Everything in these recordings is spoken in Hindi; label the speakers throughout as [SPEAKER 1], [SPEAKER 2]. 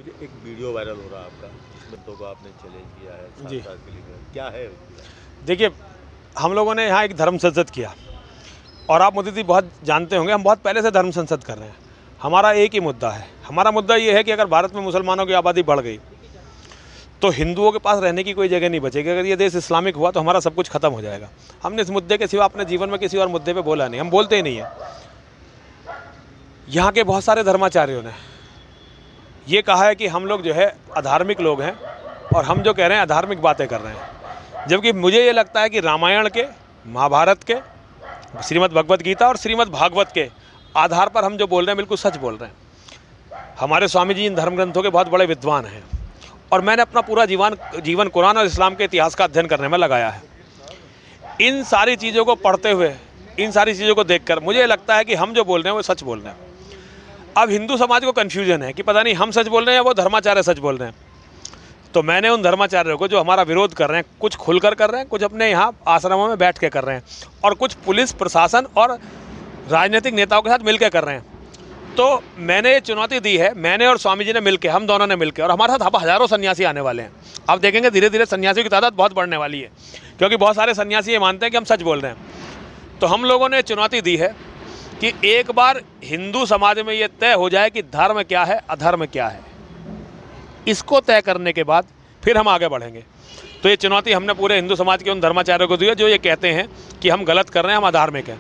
[SPEAKER 1] मुझे एक वीडियो वायरल हो रहा है आपका, बंदों को आपने चैलेंज किया है
[SPEAKER 2] जी।
[SPEAKER 1] 7 साल के लिए, क्या है?
[SPEAKER 2] देखिए, हम लोगों ने यहाँ एक धर्म संसद किया और आप मोदी जी बहुत जानते होंगे, हम बहुत पहले से धर्म संसद कर रहे हैं। हमारा एक ही मुद्दा है, हमारा मुद्दा ये है कि अगर भारत में मुसलमानों की आबादी बढ़ गई तो हिंदुओं के पास रहने की कोई जगह नहीं बचेगी। अगर ये देश इस्लामिक हुआ तो हमारा सब कुछ खत्म हो जाएगा। हमने इस मुद्दे के सिवा अपने जीवन में किसी और मुद्दे पे बोला नहीं, हम बोलते ही नहीं हैं। यहाँ के बहुत सारे धर्माचार्यों ने ये कहा है कि हम लोग जो है अधार्मिक लोग हैं और हम जो कह रहे हैं अधार्मिक बातें कर रहे हैं, जबकि मुझे ये लगता है कि रामायण के, महाभारत के, श्रीमद् भगवत गीता और श्रीमद् भागवत के आधार पर हम जो बोल रहे हैं बिल्कुल सच बोल रहे हैं। हमारे स्वामी जी इन धर्म ग्रंथों के बहुत बड़े विद्वान हैं और मैंने अपना पूरा जीवन कुरान और इस्लाम के इतिहास का अध्ययन करने में लगाया है। इन सारी चीज़ों को पढ़ते हुए, इन सारी चीज़ों को देखकर मुझे लगता है कि हम जो बोल रहे हैं वो सच बोल रहे हैं। अब हिंदू समाज को कन्फ्यूजन है कि पता नहीं हम सच बोल रहे हैं या वो धर्माचार्य सच बोल रहे हैं। तो मैंने उन धर्माचार्यों को जो हमारा विरोध कर रहे हैं, कुछ खुलकर कर रहे हैं, कुछ अपने यहाँ आश्रमों में बैठ के कर रहे हैं और कुछ पुलिस प्रशासन और राजनीतिक नेताओं के साथ मिलकर कर रहे हैं, तो मैंने ये चुनौती दी है, मैंने और स्वामी जी ने मिलकर, हम दोनों ने मिलकर, और हमारे साथ अब हज़ारों सन्यासी आने वाले हैं। आप देखेंगे धीरे धीरे सन्यासियों की तादाद बहुत बढ़ने वाली है, क्योंकि बहुत सारे सन्यासी ये मानते हैं कि हम सच बोल रहे हैं। तो हम लोगों ने चुनौती दी है कि एक बार हिंदू समाज में ये तय हो जाए कि धर्म क्या है, अधर्म क्या है। इसको तय करने के बाद फिर हम आगे बढ़ेंगे। तो ये चुनौती हमने पूरे हिंदू समाज के उन धर्माचार्यों को दी है जो ये कहते हैं कि हम गलत कर रहे हैं, हम अधार्मिक हैं।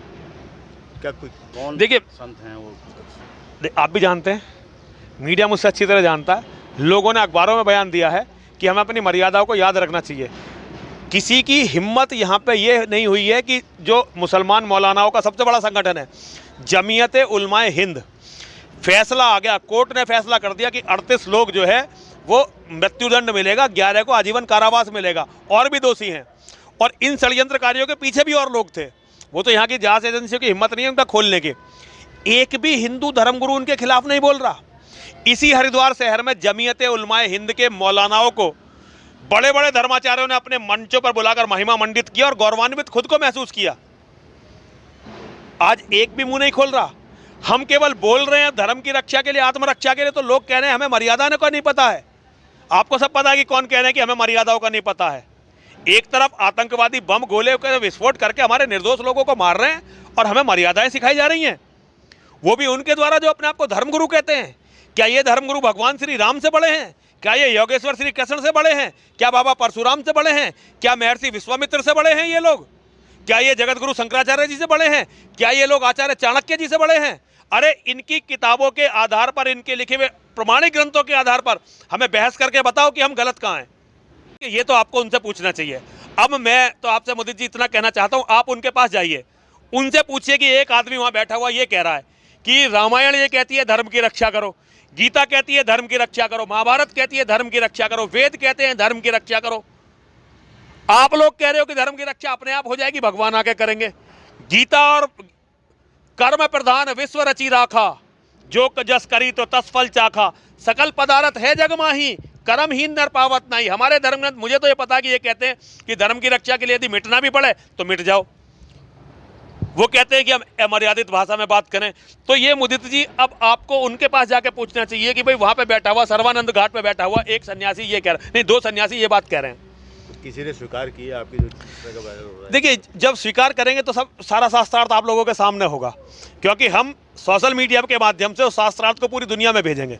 [SPEAKER 1] क्या कोई कौन
[SPEAKER 2] देखिए,
[SPEAKER 1] संत हैं वो?
[SPEAKER 2] आप भी जानते हैं, मीडिया मुझसे अच्छी तरह जानता है, लोगों ने अखबारों में बयान दिया है कि हमें अपनी मर्यादाओं को याद रखना चाहिए। किसी की हिम्मत यहाँ पे ये नहीं हुई है कि जो मुसलमान मौलानाओं का सबसे बड़ा संगठन है जमीयत उलमाए हिंद, फैसला आ गया, कोर्ट ने फैसला कर दिया कि 38 लोग जो है वो मृत्युदंड मिलेगा, 11 को आजीवन कारावास मिलेगा, और भी दोषी हैं। और इन षड्यंत्रकारियों के पीछे भी और लोग थे, वो तो यहाँ की जांच एजेंसियों की हिम्मत नहीं है उनका खोलने की। एक भी हिंदू धर्मगुरु उनके खिलाफ नहीं बोल रहा। इसी हरिद्वार शहर में जमीयत उलमाए हिंद के मौलानाओं को बड़े बड़े धर्माचार्यों ने अपने मंचों पर बुलाकर महिमा मंडित किया और गौरवान्वित खुद को महसूस किया। आज एक भी मुंह नहीं खोल रहा। हम केवल बोल रहे हैं धर्म की रक्षा के लिए, आत्मरक्षा के लिए, तो लोग कह रहे हैं हमें मर्यादाओं का नहीं पता है। आपको सब पता है कि कौन कह रहे हैं कि हमें मर्यादाओं का नहीं पता है। एक तरफ आतंकवादी बम गोले का विस्फोट करके हमारे निर्दोष लोगों को मार रहे हैं और हमें मर्यादाएं सिखाई जा रही हैं, वो भी उनके द्वारा जो अपने आप को धर्मगुरु कहते हैं। क्या ये धर्मगुरु भगवान श्री राम से बड़े हैं? क्या ये योगेश्वर श्री कृष्ण से बड़े हैं? क्या बाबा परशुराम से बड़े हैं? क्या महर्षि विश्वामित्र से बड़े हैं ये लोग? क्या ये जगत गुरु शंकराचार्य जी से बड़े हैं? क्या ये लोग आचार्य चाणक्य जी से बड़े हैं? अरे इनकी किताबों के आधार पर, इनके लिखे हुए प्रमाणिक ग्रंथों के आधार पर हमें बहस करके बताओ कि हम गलत कहाँ हैं। ये तो आपको उनसे पूछना चाहिए। अब मैं तो आपसे मोदी जी इतना कहना चाहता हूँ, आप उनके पास जाइए, उनसे पूछिए कि एक आदमी वहाँ बैठा हुआ ये कह रहा है कि रामायण ये कहती है धर्म की रक्षा करो, गीता कहती है धर्म की रक्षा करो, महाभारत कहती है धर्म की रक्षा करो, वेद कहते हैं धर्म की रक्षा करो। आप लोग कह रहे हो कि धर्म की रक्षा अपने आप हो जाएगी, भगवान आके करेंगे। गीता और कर्म प्रधान विश्व रची राखा, जो जस करी तो तस फल चाखा, सकल पदार्थ है जग माही, कर्महीन नर पावत नहीं। हमारे धर्म ग्रंथ, मुझे तो ये पता है कि ये कहते हैं कि धर्म की रक्षा के लिए यदि मिटना भी पड़े तो मिट जाओ। वो कहते हैं कि हम अमर्यादित भाषा में बात करें। तो ये मुदित जी, अब आपको उनके पास जाके पूछना चाहिए कि भाई वहां पे बैठा हुआ, सर्वानंद घाट पे बैठा हुआ एक सन्यासी ये कह रहा, नहीं 2 सन्यासी ये बात कह रहे हैं।
[SPEAKER 1] किसी ने स्वीकार किया आपकी जो चीज़ का वायरल हो रहा है?
[SPEAKER 2] देखिए, जब स्वीकार करेंगे तो सब सारा शास्त्रार्थ आप लोगों के सामने होगा, क्योंकि हम सोशल मीडिया के माध्यम से उस शास्त्रार्थ को पूरी दुनिया में भेजेंगे।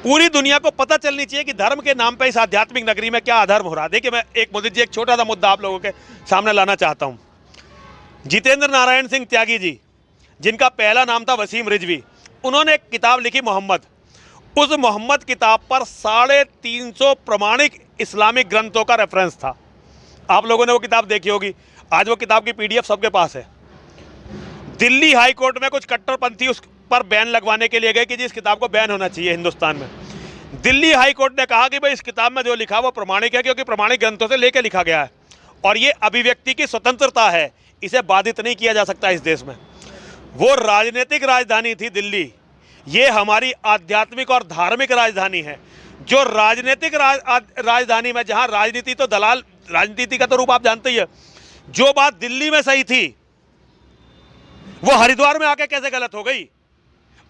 [SPEAKER 2] पूरी दुनिया को पता चलनी चाहिए कि धर्म के नाम पर इस आध्यात्मिक नगरी में क्या अधर्म हो रहा है। देखिए, मैं एक मुदित जी एक छोटा सा मुद्दा आप लोगों के सामने लाना चाहता हूँ। जितेंद्र नारायण सिंह त्यागी जी, जिनका पहला नाम था वसीम रिजवी, उन्होंने एक किताब लिखी मोहम्मद। उस मोहम्मद किताब पर 350 प्रमाणिक इस्लामिक ग्रंथों का रेफरेंस था। आप लोगों ने वो किताब देखी होगी। आज वो किताब की PDF सबके पास है। दिल्ली हाई कोर्ट में कुछ कट्टरपंथी उस पर बैन लगवाने के लिए गए कि जी इस किताब को बैन होना चाहिए हिंदुस्तान में। दिल्ली हाई कोर्ट ने कहा कि भाई इस किताब में जो लिखा वो प्रमाणिक है, क्योंकि प्रमाणिक ग्रंथों से लेकर लिखा गया है और ये अभिव्यक्ति की स्वतंत्रता है, इसे बाधित नहीं किया जा सकता इस देश में। वो राजनीतिक राजधानी थी दिल्ली, ये हमारी आध्यात्मिक और धार्मिक राजधानी है। जो राजनीतिक राजधानी में, जहां राजनीति तो दलाल, राजनीति का तो रूप आप जानते ही है, जो बात दिल्ली में सही थी वो हरिद्वार में आके कैसे गलत हो गई?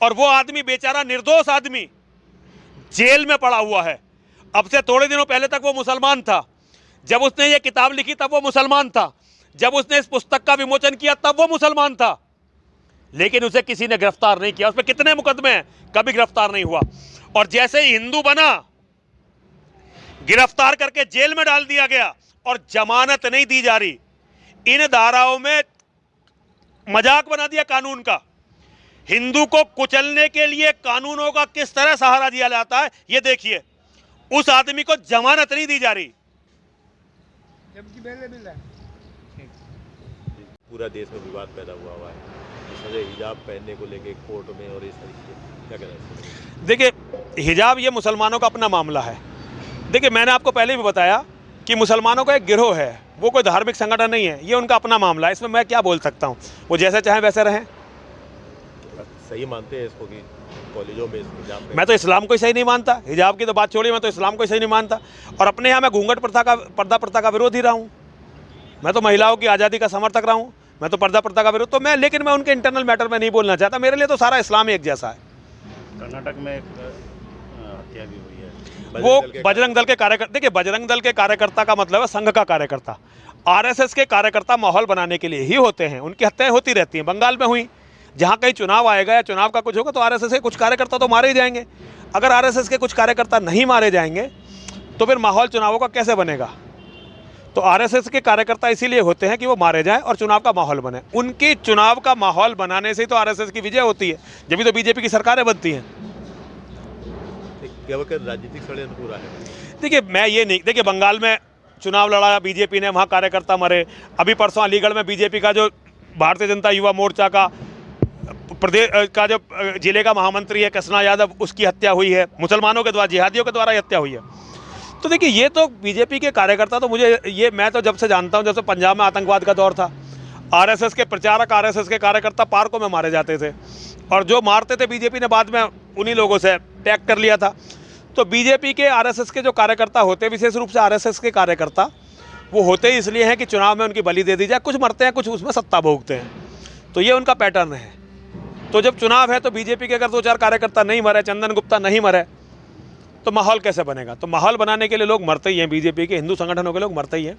[SPEAKER 2] और वो आदमी बेचारा निर्दोष आदमी जेल में पड़ा हुआ है। अब से थोड़े दिनों पहले तक वो मुसलमान था, जब उसने ये किताब लिखी तब वो मुसलमान था, जब उसने इस पुस्तक का विमोचन किया तब वो मुसलमान था, लेकिन उसे किसी ने गिरफ्तार नहीं किया। उस पर कितने मुकदमे हैं, कभी गिरफ्तार नहीं हुआ। और जैसे ही हिंदू बना, गिरफ्तार करके जेल में डाल दिया गया और जमानत नहीं दी जा रही। इन धाराओं में मजाक बना दिया कानून का। हिंदू को कुचलने के लिए कानूनों का किस तरह सहारा दिया जाता है, ये देखिए। उस आदमी को जमानत नहीं दी जा रही,
[SPEAKER 3] जबकि बेले मिल रहा है।
[SPEAKER 1] पूरा देश में विवाद पैदा हुआ है इस वजह हिजाब पहनने को लेके कोर्ट में और इस तरीके से क्या कहना है?
[SPEAKER 2] देखिए, हिजाब ये मुसलमानों का अपना मामला है। देखिए, मैंने आपको पहले भी बताया कि मुसलमानों का एक गिरोह है, वो कोई धार्मिक संगठन नहीं है, ये उनका अपना मामला है। इसमें मैं क्या बोल सकता हूँ, वो जैसे चाहें वैसे रहें।
[SPEAKER 1] सही मानते हैं इसको कि कॉलेजों में हिजाब?
[SPEAKER 2] मैं तो इस्लाम को ही सही नहीं मानता, हिजाब की तो बात छोड़िए, मैं तो इस्लाम को ही सही नहीं मानता। और अपने यहाँ मैं घूंघट प्रथा का, पर्दा प्रथा का विरोधी रहा हूँ। मैं तो महिलाओं की आज़ादी का समर्थक रहा हूँ, मैं तो पर्दा प्रथा का विरोध। तो मैं, लेकिन मैं उनके इंटरनल मैटर में नहीं बोलना चाहता। मेरे लिए तो सारा इस्लाम ही एक जैसा है।
[SPEAKER 4] कर्नाटक में एक हत्या भी हुई है।
[SPEAKER 2] वो बजरंग दल के कार्यकर्ता, देखिए बजरंग दल के कार्यकर्ता का मतलब है संघ का कार्यकर्ता। आरएसएस के कार्यकर्ता माहौल बनाने के लिए ही होते हैं, उनकी हत्याएं होती रहती हैं। बंगाल में हुई, जहाँ कहीं चुनाव आएगा या चुनाव का कुछ होगा तो आरएसएस के कुछ कार्यकर्ता तो मारे ही जाएंगे। अगर आरएसएस के कुछ कार्यकर्ता नहीं मारे जाएंगे तो फिर माहौल चुनावों का कैसे बनेगा? तो आरएसएस के कार्यकर्ता इसीलिए होते हैं कि वो मारे जाएं और चुनाव का माहौल बने। उनकी चुनाव का माहौल बनाने से ही तो आरएसएस की विजय होती है, जब भी तो बीजेपी की सरकारें बनती हैं।
[SPEAKER 1] राजनीतिक षड्यंत्र पूरा है।
[SPEAKER 2] देखिए, मैं ये नहीं, देखिए बंगाल में चुनाव लड़ाया बीजेपी ने, वहाँ कार्यकर्ता मरे। अभी परसों अलीगढ़ में बीजेपी का जो भारतीय जनता युवा मोर्चा का प्रदेश का जो जिले का महामंत्री है कृष्णा यादव, उसकी हत्या हुई है मुसलमानों के द्वारा, जिहादियों के द्वारा हत्या हुई है। तो देखिए, ये तो बीजेपी के कार्यकर्ता, तो मुझे ये, मैं तो जब से जानता हूँ, जब से पंजाब में आतंकवाद का दौर था, आरएसएस के प्रचारक, आरएसएस के कार्यकर्ता पार्कों में मारे जाते थे, और जो मारते थे बीजेपी ने बाद में उन्हीं लोगों से टैग कर लिया था। तो बीजेपी के, आरएसएस के जो कार्यकर्ता होते हैं, विशेष रूप से आरएसएस के कार्यकर्ता, वो होते ही इसलिए हैं कि चुनाव में उनकी बलि दे दी जाए। कुछ मरते हैं, कुछ उसमें सत्ता भोगते हैं, तो ये उनका पैटर्न है। तो जब चुनाव है तो बीजेपी के अगर 2-4 कार्यकर्ता नहीं मरे, चंदन गुप्ता नहीं मरे, तो माहौल कैसे बनेगा? तो माहौल बनाने के लिए लोग मरते ही हैं, बीजेपी के हिंदू संगठनों के लोग मरते ही हैं।